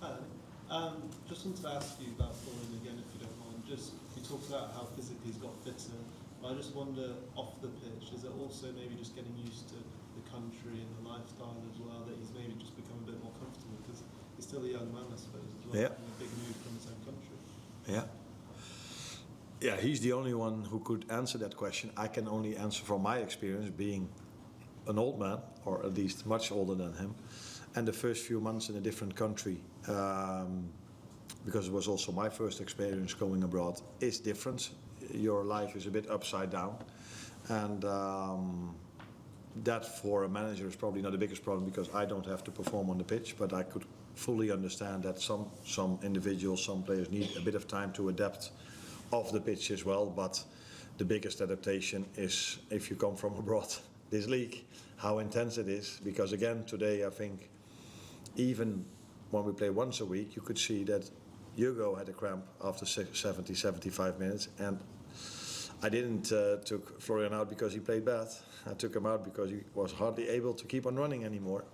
Hi. Just wanted to ask you about Fulham again, if you don't mind. Just you talked about how physically he's got fitter. I just wonder, off the pitch, is it also maybe just getting used to the country and the lifestyle as well, that he's maybe just become a bit more comfortable, because he's still a young man, I suppose, as well, and a big move from his own country. Yeah, he's the only one who could answer that question. I can only answer from my experience, being an old man, or at least much older than him, and the first few months in a different country, because it was also my first experience going abroad, is different. Your life is a bit upside down, and that for a manager is probably not the biggest problem, because I don't have to perform on the pitch, but I could fully understand that some individuals, some players need a bit of time to adapt off the pitch as well. But the biggest adaptation is if you come from abroad, this league, how intense it is. Because again, today I think even when we play once a week, you could see that Hugo had a cramp after 75 minutes, and I didn't took Florian out because he played bad. I took him out because he was hardly able to keep on running anymore.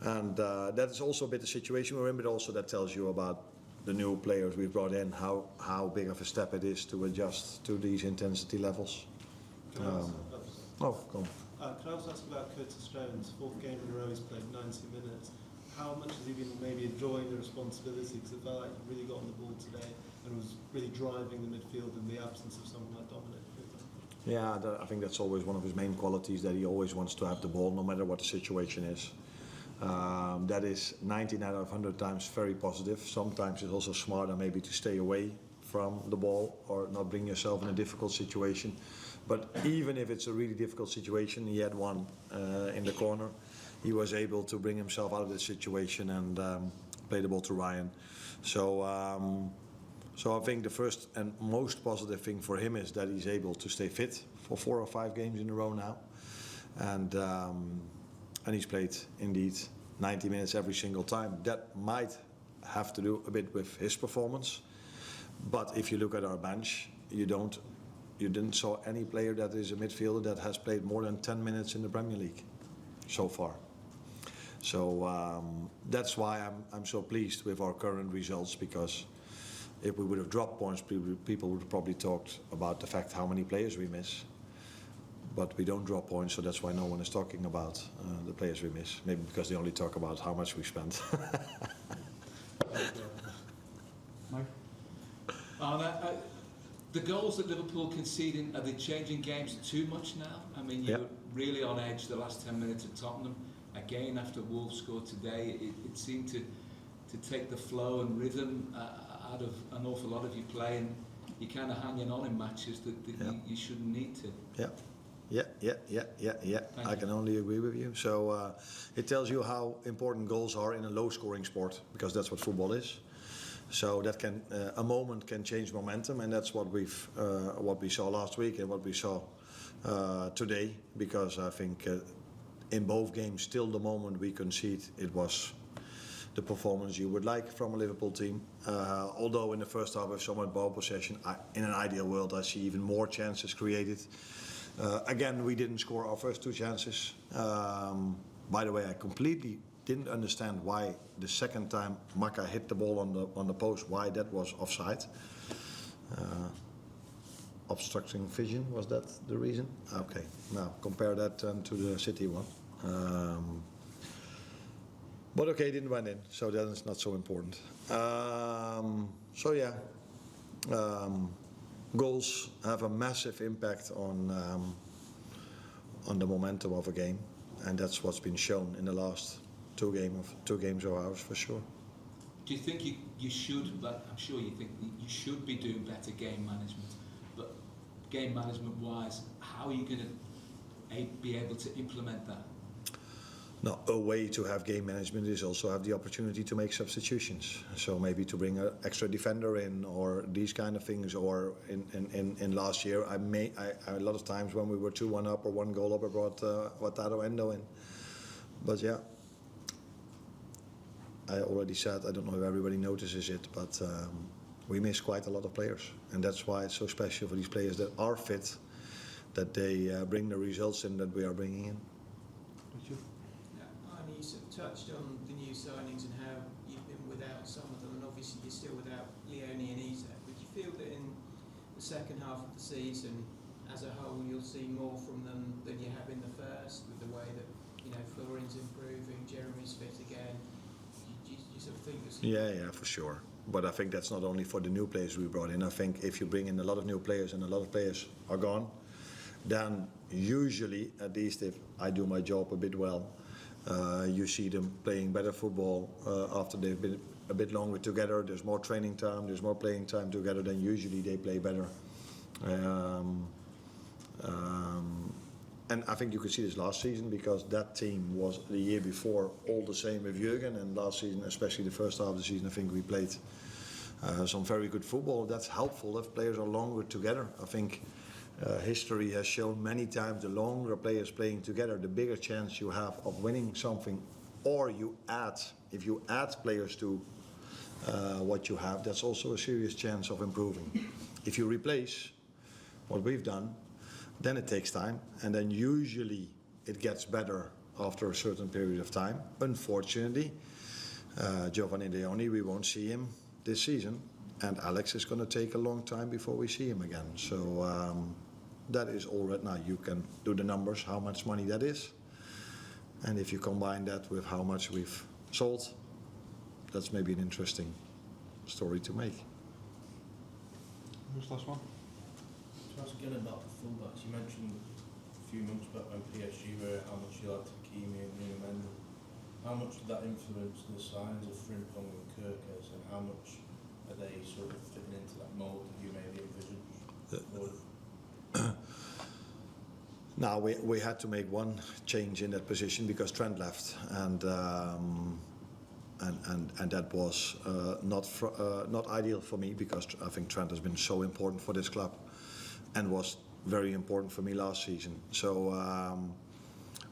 And that is also a bit the situation we're in, but also that tells you about the new players we've brought in, how big of a step it is to adjust to these intensity levels. Can I also ask about Curtis Jones? Fourth game in a row he's played 90 minutes. How much has he been maybe enjoying the responsibility? Because it felt like he really got on the ball today and was really driving the midfield in the absence of someone like Dominic, for example. Yeah, I think that's always one of his main qualities, that he always wants to have the ball no matter what the situation is. That is 99 out of 100 times very positive. Sometimes it's also smarter maybe to stay away from the ball or not bring yourself in a difficult situation. But even if it's a really difficult situation, he had one in the corner. He was able to bring himself out of the situation and play the ball to Ryan. So I think the first and most positive thing for him is that he's able to stay fit for 4 or 5 games in a row now. And he's played indeed 90 minutes every single time. That might have to do a bit with his performance. But if you look at our bench, you didn't saw any player that is a midfielder that has played more than 10 minutes in the Premier League so far. So that's why I'm so pleased with our current results, because if we would have dropped points, people would have probably talked about the fact how many players we miss. But we don't drop points, so that's why no one is talking about the players we miss. Maybe because they only talk about how much we spent. Mike? The goals that Liverpool conceding, are they changing games too much now? I mean, you were really on edge the last 10 minutes at Tottenham. Again, after Wolves scored today, it seemed to take the flow and rhythm out of an awful lot of your play, and you're kind of hanging on in matches that you shouldn't need to. Yeah. I can only agree with you. So it tells you how important goals are in a low-scoring sport, because that's what football is. So that can a moment can change momentum, and that's what we saw last week and what we saw today. Because I think in both games, still the moment we concede, it was the performance you would like from a Liverpool team. Although in the first half with somewhat ball possession, in an ideal world I see even more chances created. Again, we didn't score our first 2 chances. By the way, I completely didn't understand why the second time Maka hit the ball on the post, why that was offside. Obstructing vision, was that the reason? Okay, now compare that to the City one. But okay, it didn't went in, so that is not so important. Goals have a massive impact on the momentum of a game, and that's what's been shown in the last two games of ours, for sure. Do you think you should, but I'm sure you think you should be doing better game management, but game management wise, how are you going to be able to implement that? Now, a way to have game management is also have the opportunity to make substitutions. So maybe to bring an extra defender in, or these kind of things. Or in last year, I a lot of times when we were 2-1 up or 1 goal up, I brought Wataru Endo in. But yeah, I already said, I don't know if everybody notices it, but we miss quite a lot of players, and that's why it's so special for these players that are fit, that they bring the results in that we are bringing in. You sort of touched on the new signings and how you without some of them, and obviously you're still without Leone and Isaac. Would you feel that in the second half of the season, as a whole, you'll see more from them than you have in the first, with the way that, you know, Florin's improving, Jeremy's fit again? Do you sort of think there's... Yeah, for sure. But I think that's not only for the new players we brought in. I think if you bring in a lot of new players and a lot of players are gone, then usually, at least if I do my job a bit well, you see them playing better football after they've been a bit longer together. There's more training time, there's more playing time together, then usually they play better. And I think you could see this last season, because that team was the year before all the same with Jürgen, and last season, especially the first half of the season, I think we played some very good football. That's helpful if players are longer together. I think history has shown many times the longer players playing together, the bigger chance you have of winning something. Or if you add players to what you have, that's also a serious chance of improving. If you replace what we've done, then it takes time, and then usually it gets better after a certain period of time. Unfortunately, Giovanni Leone, we won't see him this season, and Alex is going to take a long time before we see him again. So that is all right now. You can do the numbers, how much money that is, and if you combine that with how much we've sold, that's maybe an interesting story to make. Who's the last one? To ask again about the fullbacks, you mentioned a few months back when PSG were how much you liked Hakimi and Nuno. How much did that influence the signs of Frimpong and Kirkes, and how much are they sort of fitting into that mould that you maybe envisioned? Now we had to make one change in that position because Trent left, and that was not ideal for me, because I think Trent has been so important for this club and was very important for me last season. So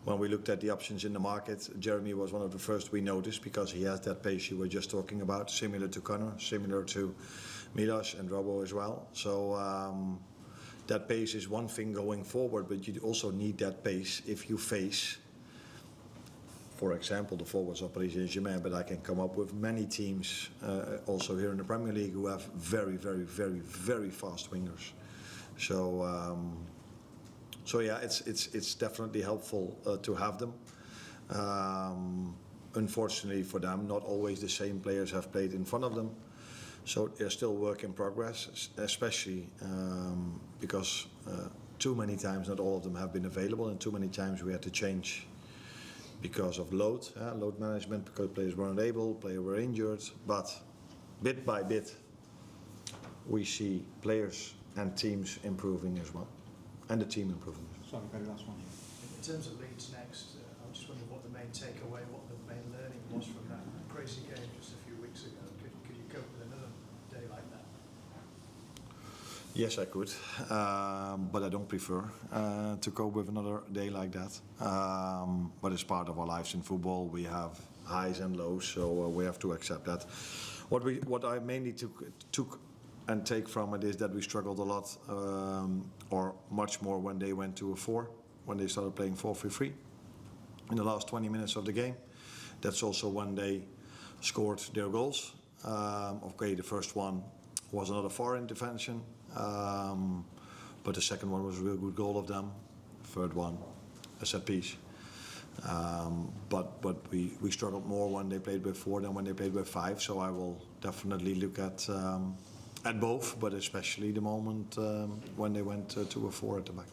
when we looked at the options in the market, Jeremy was one of the first we noticed, because he has that pace you were just talking about, similar to Connor, similar to Milos and Robo as well. So that pace is one thing going forward, but you also need that pace if you face, for example, the forwards of Paris Saint-Germain, but I can come up with many teams also here in the Premier League who have very, very, very, very fast wingers. So yeah, it's definitely helpful to have them. Unfortunately for them, not always the same players have played in front of them. So they're still work in progress, especially because too many times not all of them have been available, and too many times we had to change because of load management, because players weren't able, players were injured. But bit by bit, we see players and teams improving as well, and the team improving. Sorry, very last one. In terms of Leeds next, I'm just wondering what the main takeaway, what the main learning was from that crazy game just a few weeks ago. Could you cope with another day like that? Yes, I could, but I don't prefer to cope with another day like that. But it's part of our lives in football. We have highs and lows, so we have to accept that. What I mainly took and take from it is that we struggled a lot, or much more, when they went to a 4, when they started playing 4-3-3 in the last 20 minutes of the game. That's also when they scored their goals. Okay, the first one was another far intervention, but the second one was a real good goal of them. Third one, a set piece. But we struggled more when they played with 4 than when they played with 5. So I will definitely look at both, but especially the moment when they went to a 4 at the back.